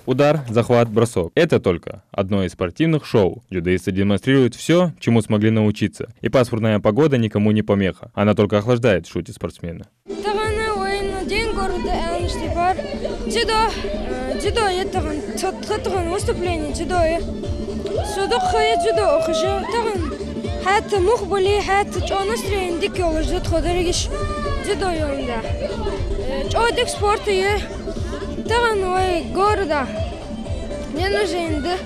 Удар, захват, бросок. Это только одно из спортивных шоу. Дзюдоисты демонстрируют все, чему смогли научиться. И пасмурная погода никому не помеха. Она только охлаждает, шутит спортсмены. حتى مقبلي حتى جونستري عندك يولج تدخل درجش جدو يوم ده جودك سبورتيه تغن وي горда мне нужен да.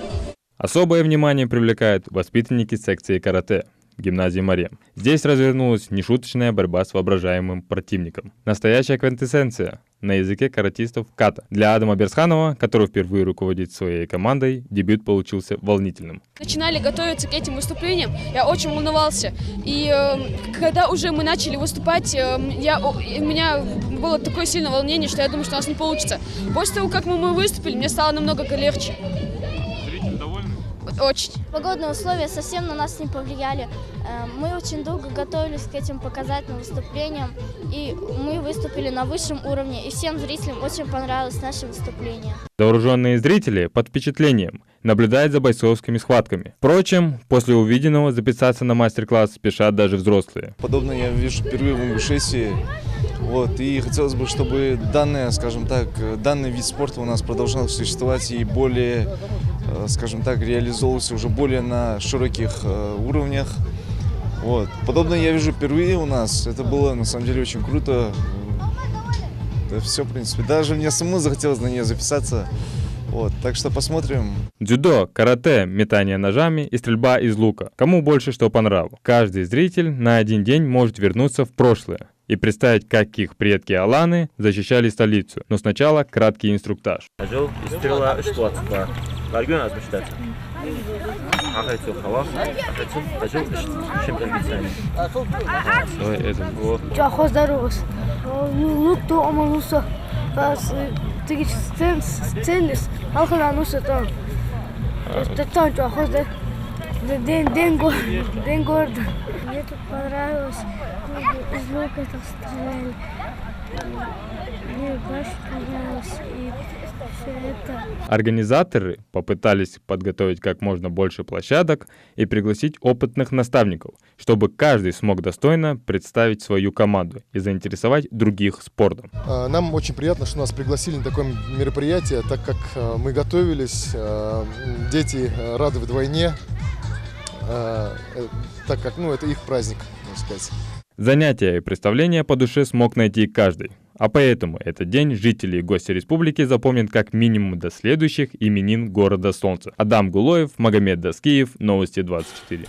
Особое внимание привлекают воспитанники секции карате гимназии Марем. Здесь развернулась нешуточная борьба с воображаемым противником. Настоящая квинтэссенция на языке каратистов ката. Для Адама Берсханова, который впервые руководит своей командой, дебют получился волнительным. Начинали готовиться к этим выступлениям, я очень волновался. И когда уже мы начали выступать, у меня было такое сильное волнение, что я думаю, что у нас не получится. После того, как мы выступили, мне стало намного легче. Очень. Погодные условия совсем на нас не повлияли. Мы очень долго готовились к этим показательным выступлениям, и мы выступили на высшем уровне, и всем зрителям очень понравилось наше выступление. Вооруженные зрители под впечатлением наблюдают за бойцовскими схватками. Впрочем, после увиденного записаться на мастер-класс спешат даже взрослые. Подобное я вижу впервые в Ингушетии. И хотелось бы, чтобы данный вид спорта у нас продолжал существовать и более, реализовывался уже более на широких уровнях. Подобное я вижу впервые у нас. Это было на самом деле очень круто. Это все, в принципе. Даже мне самому захотелось на нее записаться. Так что посмотрим. Дзюдо, карате, метание ножами и стрельба из лука. Кому больше что по нраву. Каждый зритель на один день может вернуться в прошлое и представить, как их предки Аланы защищали столицу. Но сначала краткий инструктаж. Мне тут понравилось, из лука это стреляли. Мне больше понравилось и все это. Организаторы попытались подготовить как можно больше площадок и пригласить опытных наставников, чтобы каждый смог достойно представить свою команду и заинтересовать других спортом. Нам очень приятно, что нас пригласили на такое мероприятие, так как мы готовились, дети рады вдвойне, так как это их праздник, можно сказать. Занятия и представления по душе смог найти каждый. А поэтому этот день жители и гости республики запомнят как минимум до следующих именин города Солнца. Адам Гулоев, Магомед Даскиев, Новости 24.